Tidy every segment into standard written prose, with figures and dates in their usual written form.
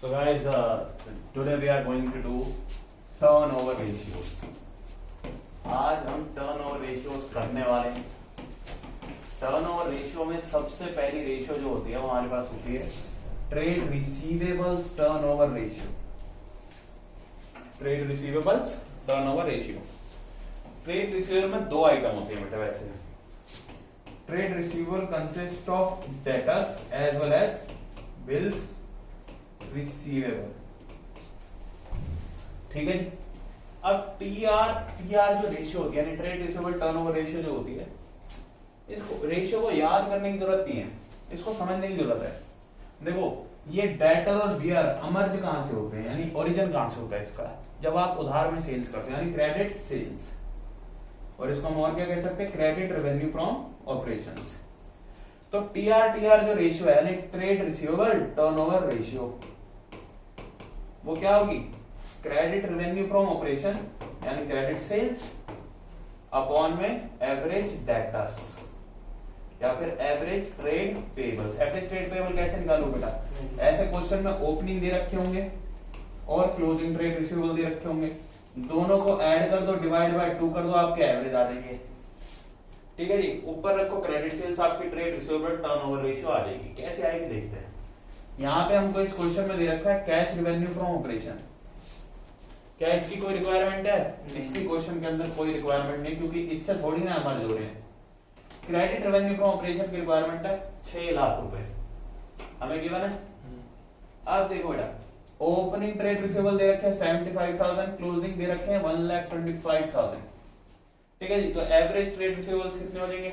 So guys, today we are going to do turnover ratios. आज हम turnover ratios करने वाले हैं। टर्नओवर रेशियो में सबसे पहली रेशियो जो होती है वो हमारे पास होती है trade receivables turnover ratio. Trade receivables turnover ratio. Trade receivable में दो आइटम होते हैं बेटा। वैसे trade receivable consist of debtors as well as bills receivable. ठीक है जी। अब टीआर जो रेशियो होती है यानी ट्रेड रिसीवेबल टर्नओवर रेशियो जो होती है, इसको रेशियो को याद करने की जरूरत नहीं है, इसको समझने की जरूरत है। देखो ये डेटर और बियर अमर्ज कहां से होते हैं यानी ओरिजिन कहां से होता है इसका, जब आप उधार में सेल्स करते हैं यानी क्रेडिट सेल्स, और इसको हम और क्या कह सकते हैं क्रेडिट रेवेन्यू फ्रॉम ऑपरेशंस। तो टीआर जो रेशियो है यानी ट्रेड रिसीवेबल टर्नओवर रेशियो, वो क्या होगी क्रेडिट रेवेन्यू फ्रॉम ऑपरेशन यानी क्रेडिट सेल्स अपॉन में एवरेज डेटर्स या फिर average trade payables. Average trade payable कैसे निकालू बेटा, ऐसे क्वेश्चन में ओपनिंग दे रखे होंगे और क्लोजिंग ट्रेड रिसीवेबल दे रखे होंगे, दोनों को ऐड कर दो, डिवाइड बाय 2 कर दो, आपके एवरेज आ जाएंगे। ठीक है जी। ऊपर रखो क्रेडिट सेल्स, आपकी ट्रेड रिसीवेबल टर्नओवर रेशियो आ जाएगी। कैसे आएगी देखते हैं। यहाँ पे हमको इस क्वेश्चन में दे रखा है कैश रेवेन्यू फ्रॉम ऑपरेशन। क्या इसकी कोई रिक्वायरमेंट है? इसकी क्वेश्चन के अंदर कोई रिक्वायरमेंट नहीं, क्योंकि इससे थोड़ी ना हमारे जोड़े हैं। क्रेडिट रेवेन्यू फ्रॉम ऑपरेशन की रिक्वायरमेंट है 6 लाख रुपए हमें गिवन है। अब देखो बेटा, ओपनिंग ट्रेड रिसीवेबल दे रखे हैं 75,000, क्लोजिंग दे रखे हैं 1,25,000। ठीक है जी। तो एवरेज ट्रेड रिसीवेबल्स कितने हो जाएंगे?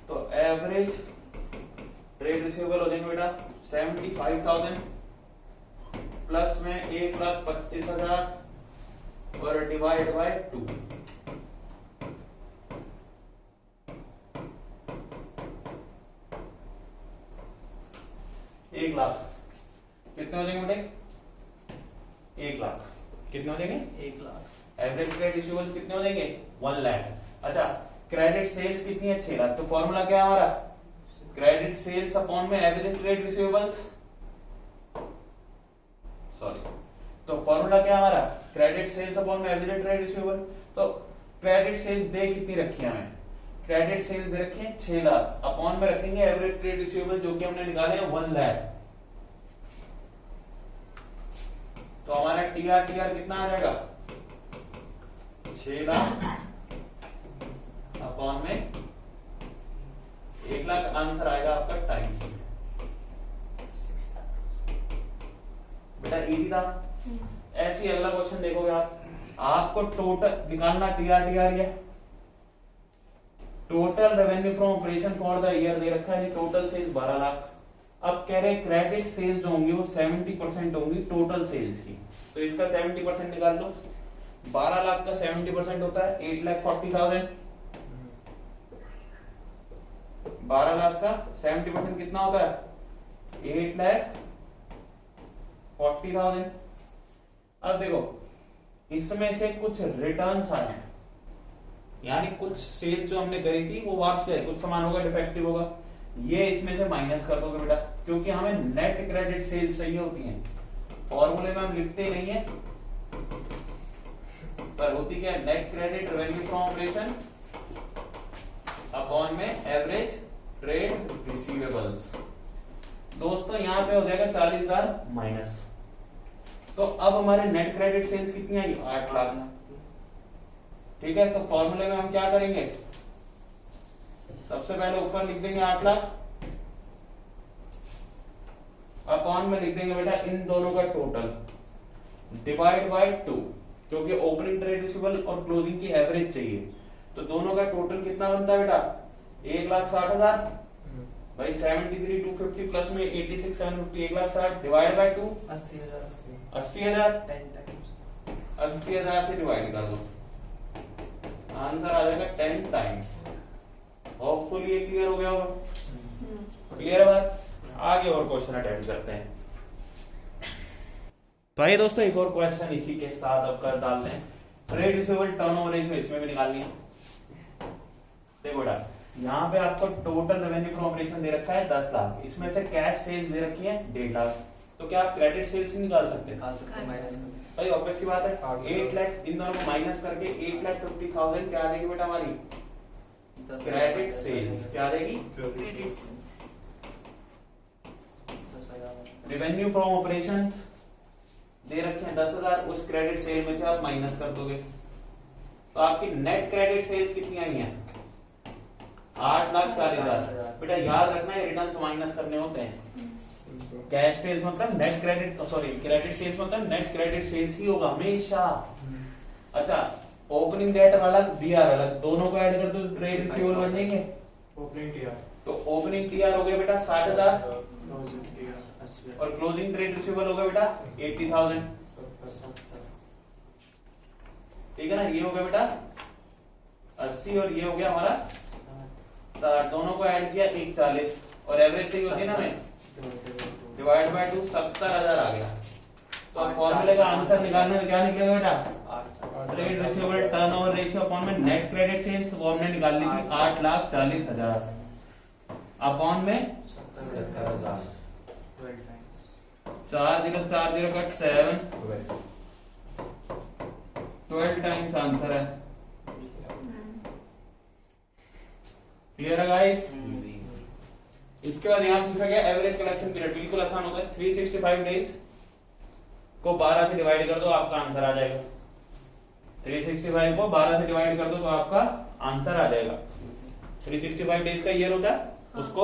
तो एवरेज ट्रेड रिसीवेबल हो जाएंगे बेटा 75,000 प्लस में 1,25,000 और डिवाइड बाय 2। एक लाख कितने हो जाएंगे बेटे? 1 लाख कितने हो जाएंगे? 1 लाख। एवरेज ट्रेड रिसीवेबल्स कितने हो जाएंगे? 1 लाख। अच्छा, क्रेडिट सेल्स कितनी है? 6 लाख। तो फॉर्मूला क्या है हमारा? क्रेडिट सेल्स अपॉन में एवरेज ट्रेड रिसीवेबल्स। सॉरी, तो फॉर्मूला क्या है हमारा? क्रेडिट सेल्स अपॉन में एवरेज ट्रेड रिसीवेबल। तो क्रेडिट सेल्स दे कितनी रखी है हमें? क्रेडिट सेल्स दे रखे हैं 6 लाख, अपॉन में रखेंगे एवरेज ट्रेड रिसीवेबल जो कि हमने निकाले हैं 1 लाख। तो हमारा टीआर कितना आ जाएगा? 6 लाख अपॉन में 1 लाख। आंसर आएगा आपका टाइम्स में। बेटा इजी था। ऐसी अगला क्वेश्चन देखोगे आप, आपको टोटल निकालना टीआर है। Total revenue from operation for the year दे रखा है, टोटल सेल्स 12 लाख। अब कह रहे क्रेडिट सेल्स जो होंगी वो 70% होंगी टोटल सेल्स की, तो इसका 70% निकाल लो। 12 लाख का 70% होता है 8,40,000। 12 लाख का 70% कितना होता है? 8,40,000। अब देखो इसमें से कुछ रिटर्न्स आए हैं, यानी कुछ सेल जो हमने करी थी वो वापस है, कुछ सामान होगा डिफेक्टिव होगा, ये इसमें से माइनस कर दोगे बेटा, क्योंकि हमें नेट क्रेडिट सेल्स चाहिए होती हैं। फॉर्मूले में हम लिखते नहीं है, पर होती क्या? Net credit revenue from operation upon में एवरेज ट्रेड रिसीवेबल्स। दोस्तों यहाँ पे हो जाएगा 40,000 माइनस। तो अब हमारे नेट क्रेडिट सेल्स कितनी आएगी? 8 लाख। ठीक है। तो फॉर्मूले में हम क्या करेंगे? सबसे पहले ऊपर लिख देंगे 8 लाख, अपॉन में लिख देंगे बेटा इन दोनों का टोटल, डिवाइड बाय 2, क्योंकि ओपनिंग ट्रेड रिसीवेबल और क्लोजिंग की एवरेज चाहिए। तो दोनों का टोटल कितना बनता है बेटा? 1,60,000 भाई 73,250 प्लस में 86,750, 1,60,000 डिवाइड बाय 2 80,000 80,000 से डिवाइड कर दो, आंसर आ जाएगा 10 टाइम्स। होपफुली ये क्लियर हो गया होगा। क्लियर है बात? आगे और क्वेश्चन अटेम्प्ट करते हैं। तो आइए दोस्तों एक और क्वेश्चन इसी के साथ अब कर डालते हैं। ट्रेड रिसीवेबल टर्नओवर रेशियो इसमें भी निकालनी है। देखो बेटा यहाँ पे आपको टोटल रेवेन्यू फ्रॉम ऑपरेशन दे रखा है 10 लाख, इसमें से कैश सेल्स दे रखी है 1.5 लाख, तो क्या आप क्रेडिट सेल्स ही निकाल सकते हैं? माइनस भाई ऑब्वियस सी बात है, 8 लाख इन दोनों को माइनस करके 8,50,000 क्या आ जाएगी बेटा हमारी क्रेडिट सेल्स, क्या आ जाएगी credit sales. Revenue from operations दे रखे हैं 10,000, उस क्रेडिट सेल में से आप माइनस कर दोगे तो आपकी नेट क्रेडिट सेल्स कितनी आई हैं 8,40,000। बेटा याद रखना है रिटर्न्स माइनस करने होते हैं, कैश सेल्स मतलब net credit, sorry credit sales मतलब नेट क्रेडिट सेल्स ही होगा हमेशा। अच्छा ओपनिंग डेट अलग डीआर अलग, दोनों को ऐड कर दो ट्रेड रिसीवेबल बन जाएंगे। ओपनिंग टीआर, तो ओपनिंग टीआर हो गया बेटा 60,000 और क्लोजिंग ट्रेड रिसीवेबल हो गया बेटा 80,000, ठीक है ना। ये हो गया बेटा 80 और ये हो गया हमारा 60, दोनों को ऐड किया 140 और एवरेज चाहिए होती है ना हमें, डिवाइड बाय 2 70,000 आ गया। तो अब फॉर्मूले का आंसर निकालने में क्या निकलेगा बेटा trade receivable turnover ratio upon में नेट क्रेडिट सेल्स, वो हमने निकाल ली थी 8,40,000 अपॉन में 70,000, 4040 कट 7, 12 टाइम्स आंसर है। क्लियर है गाइस? इसके बाद यहाँ पूछा गया एवरेज कलेक्शन पीरियड, बिल्कुल आसान होता है, 365 डेज को 12 से डिवाइड कर दो आपका आंसर आ जाएगा। 365 को 12 से डिवाइड कर दो तो आपका आंसर आ जाएगा। 365 डेज का ईयर होता है, उसको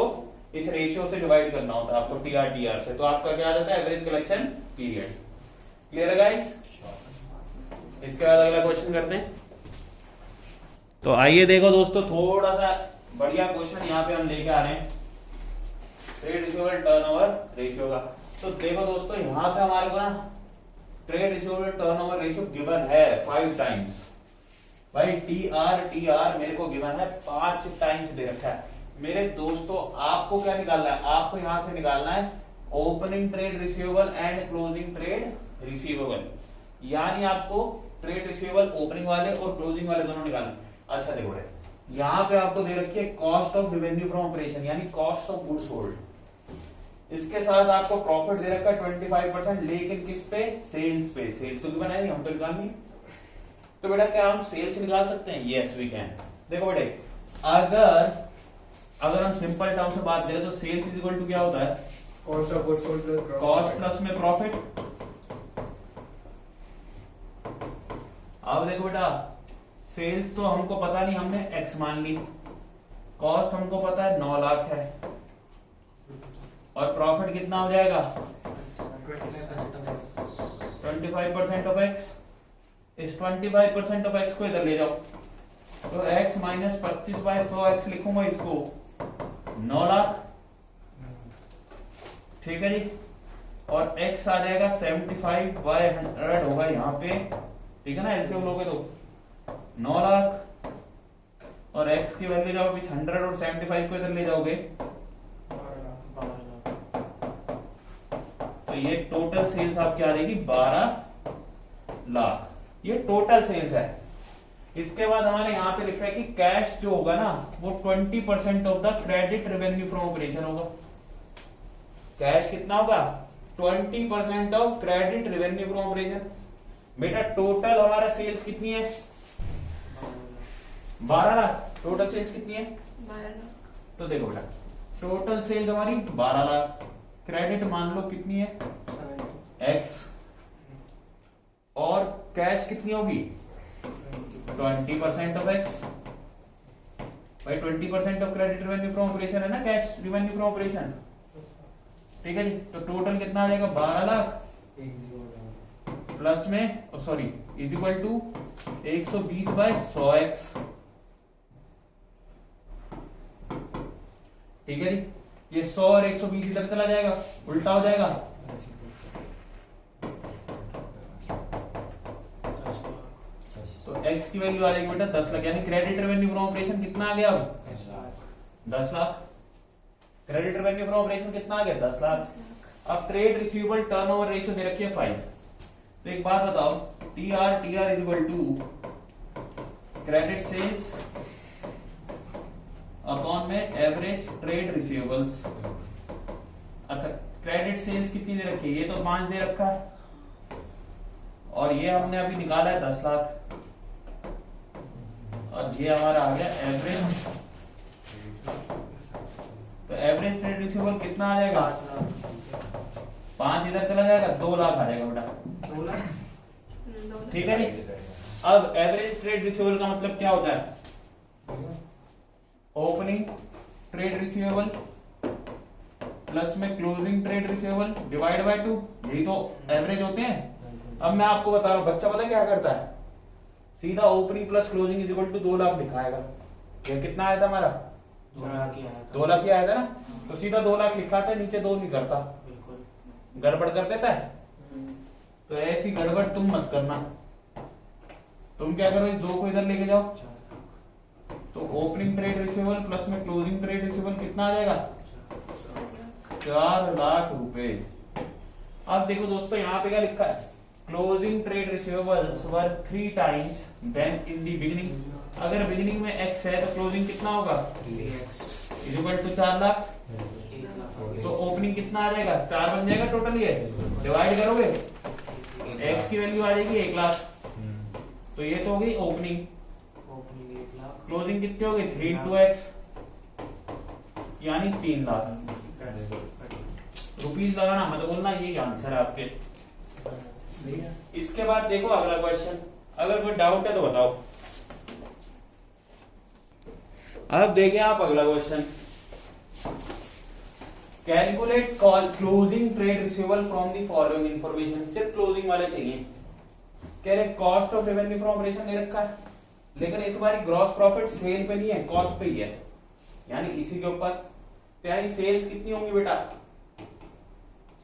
इस रेशियो से डिवाइड करना होता है आपको टीआर से, तो आपका क्या आ जाता है एवरेज कलेक्शन पीरियड। क्लियर है गाइस? इसके बाद अगला क्वेश्चन करते हैं। तो आइए देखो दोस्तों, थोड़ा सा बढ़िया क्वेश्चन यहाँ पे हम लेके आ रहे हैं ट्रेड रिसीवेबल टर्नओवर रेशियो का। तो देखो दोस्तों यहाँ पे हमारे को ना trade receivable turnover ratio given है 5 टाइम्स। भाई टीआर मेरे को गिवन है 5 टाइम्स दे रखा है। मेरे दोस्तों आपको क्या निकालना है, आपको यहां से निकालना है opening trade receivable and closing trade receivable, यानी आपको ट्रेड रिसीवेबल ओपनिंग वाले और क्लोजिंग वाले दोनों निकालने। अच्छा देखो यहाँ पे आपको दे रखी है cost of revenue from operation यानी कॉस्ट ऑफ गुड्स सोल्ड, इसके साथ आपको प्रॉफिट दे रखा है 25%, लेकिन किस पे सेल्स पे, सेल्स तो गिवन है नहीं, हम तो निकालनी। तो बेटा क्या हम सेल्स निकाल सकते हैं? Yes we can. देखो बेटे अगर हम सिंपल टर्म से बात करें तो सेल्स इज इक्वल टू क्या होता है cost of goods sold plus cost plus में प्रॉफिट। अब देखो बेटा सेल्स तो हमको पता नहीं, हमने एक्स मान ली, कॉस्ट हमको पता है 9 लाख है और प्रॉफिट कितना हो जाएगा 25% ऑफ एक्स। इस 25% ऑफ एक्स को इधर ले जाओ तो x माइनस 25/100 लिखूंगा इसको 9 लाख, ठीक है जी। और x आ जाएगा 75/100 होगा यहाँ पे, ठीक है ना, एलसीएम लोगे तो 9 लाख और x की वैल्यू जाओ 100 और 75 को इधर ले जाओगे तो ये टोटल सेल्स आपकी आ जाएगी 12 लाख। ये टोटल सेल्स है। इसके बाद हमारे यहाँ पे लिखा है कि कैश जो होगा ना वो 20% of the credit revenue from operation होगा। कैश कितना होगा 20% of credit revenue from operation. बेटा टोटल हमारा सेल्स कितनी है 12 लाख। टोटल सेल्स कितनी है 12 लाख। तो देखो बेटा टोटल सेल्स हमारी 12 लाख, क्रेडिट मान लो कितनी है x और कैश कितनी होगी 20% ऑफ x। भाई 20% of credit revenue from operation है ना कैश रेवेन्यू फ्रॉम ऑपरेशन, ठीक है जी। तो टोटल कितना आ जाएगा 12 लाख प्लस में sorry is equal to 120/100x, ठीक है जी। ये 100 और 120 इधर चला जाएगा, उल्टा हो जाएगा। तो x की वैल्यू आ जाएगी बेटा 10 लाख, यानी क्रेडिट रेवेन्यू फ्रॉम ऑपरेशन कितना आ गया अब 10 lakh. Credit revenue from operation कितना आ गया 10 लाख। अब ट्रेड रिसीवेबल टर्नओवर रेशियो दे रखी है 5। तो एक बात बताओ TR is equal to credit sales upon में एवरेज ट्रेड रिसीवेबल्स। अच्छा, क्रेडिट सेल्स कितनी दे रखी है? ये तो 5 दे रखा है, और ये हमने अभी निकाला है 10 लाख, और ये हमारा आ गया एवरेज। तो एवरेज ट्रेड रिसीवेबल कितना आ जाएगा? 5 लाख। 5 इधर चला जाएगा, 2 लाख आ जाएगा बेटा। 2 लाख। ठीक है जी। अब एवरेज ट्रेड रिसीवेबल का मतलब क्या होता है? ओपनिंग ट्रेड रिसीवेबल प्लस में closing trade receivable divide by 2, यही तो एवरेज होते हैं। अब मैं आपको बता रहा हूं, बच्चा पता क्या करता है? सीधा opening plus closing is equal to 2 lakh लिखाएगा। ये कितना आया था हमारा? 2 लाख ही आया था। 2 लाख ही आया था ना, तो सीधा 2 लाख लिखा था, नीचे 2 नहीं करता, बिल्कुल गड़बड़ कर देता है। तो ऐसी गड़बड़ तुम मत करना। तुम क्या करो, इस 2 को इधर लेके जाओ, 4 लाख। तो ओपनिंग ट्रेड रिसीवेबल प्लस में क्लोजिंग ट्रेड रिसीवेबल कितना आ जाएगा? 4 लाख रुपए। अब देखो दोस्तों, यहाँ पे क्या लिखा है? Closing trade receivables were 3 times than in the beginning. अगर बिगिनिंग में x है तो क्लोजिंग कितना होगा? 3x is equal to 4 lakh. 1 lakh. तो ओपनिंग कितना आ जाएगा? 4 बन जाएगा टोटल। ये डिवाइड करोगे, x की वैल्यू आ जाएगी 1 लाख। तो ये तो हो गई ओपनिंग। ओपनिंग 1 लाख। क्लोजिंग कितनी हो गई? 3 into x, यानी 3 लाख रुपीज। लगाना मत बोलना, ये आंसर है आपके। इसके बाद देखो अगला क्वेश्चन, अगर कोई डाउट है तो बताओ। अब देखें आप अगला question, calculate closing trade receivable from the following information. सिर्फ क्लोजिंग वाले चाहिए। कह रहे cost of revenue from operation दे रखा है, लेकिन इस बार ग्रॉस प्रॉफिट सेल पे नहीं है, कॉस्ट पे ही है, यानी इसी के ऊपर। तो यानी सेल्स कितनी होंगी बेटा?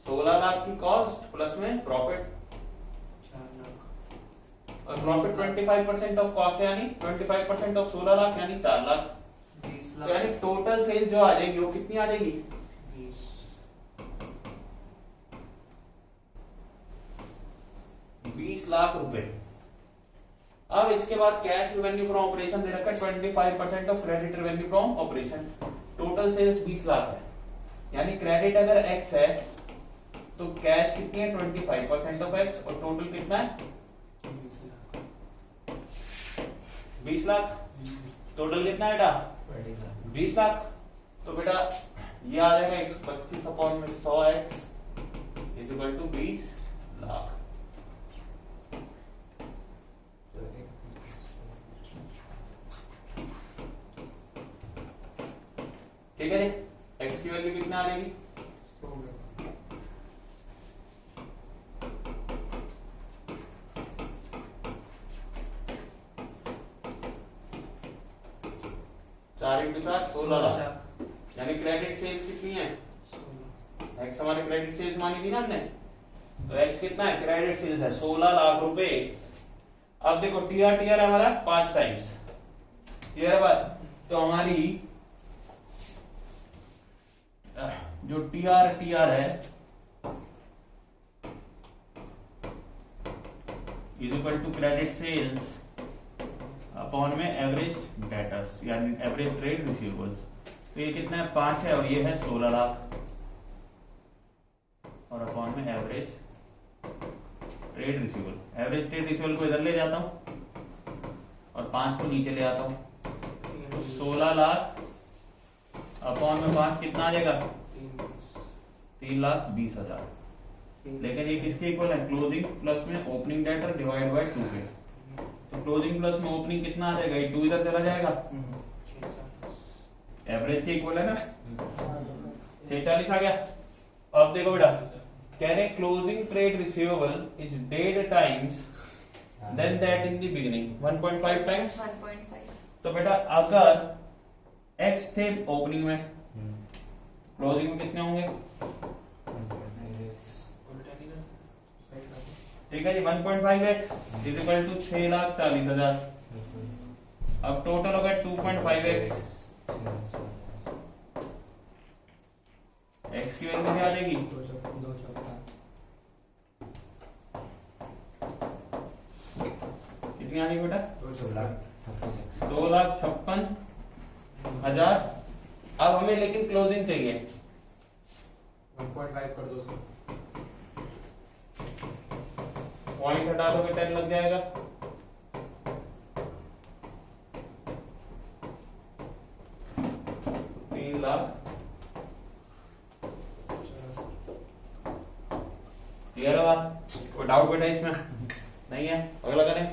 16 लाख की कॉस्ट प्लस में प्रॉफिट, 4 लाख। और प्रॉफिट 25% ऑफ कॉस्ट है, यानी 25% ऑफ 16 लाख यानी 4 लाख। 20 तो यानी टोटल सेल जो आ जाएगी वो कितनी आ जाएगी? 20 लाख रुपए। अब इसके बाद कैश रेवेन्यू फ्रॉम ऑपरेशन दे रखा है 25% of credit revenue from operation. Total sales 20 lakh है, यानी क्रेडिट अगर x है तो कैश कितनी है? 25% ऑफ x, और टोटल कितना है? 20 लाख। टोटल कितना है बेटा? 20 लाख। तो बेटा ये आ जाएगा 125 अपॉन में 100x is equal to 20 lakh. ठीक है जी। x की वैल्यू कितना आ जाएगी? 4 into 4 16 लाख। यानी क्रेडिट सेल्स कितनी है? x हमारे क्रेडिट सेल्स मानी थी ना हमने, तो x कितना है? क्रेडिट सेल्स है 16 लाख रुपए। अब देखो टीआर है हमारा 5 टाइम्स, क्लियर है बात? तो हमारी जो टीआर है is equal to credit sales upon में एवरेज डेटर्स, यानी एवरेज ट्रेड रिसीवेबल्स। तो ये कितना है? 5 है, और ये है 16 लाख, और अपॉन में average trade receivable. Average trade receivable को इधर ले जाता हूं और 5 को नीचे ले आता हूं, तो 16 लाख अपॉन में 5 कितना आ जाएगा? 3,20,000। लेकिन ये किसके इक्वल है? क्लोजिंग प्लस में ओपनिंग डेटर डिवाइड बाय 2 के। तो क्लोजिंग प्लस में ओपनिंग कितना आ जाएगा? ये 2 इधर चला जाएगा, एवरेज के इक्वल है ना, 640 आ गया। अब देखो बेटा, कह रहे क्लोजिंग ट्रेड रिसीवेबल इज डेड times than that in the beginning 1.5 times. 1.5। तो बेटा अगर x थे ओपनिंग में, क्लोजिंग में कितने होंगे? ठीक है जी, 1.5x इज इक्वल टू 6,40,000। अब टोटल होगा 2.5x, x की वैल्यू क्या आ जाएगी? कितनी आ जाएगी बेटा? 2,56,000। 2,56,000 1000। अब हमें लेकिन क्लोजिंग चाहिए, 1.5 कर दो सर। पॉइंट हटा दोगे 10 लग जाएगा। तीन लाख। क्लियर है बात? कोई डाउट बेटा इसमें नहीं है? अगला करें।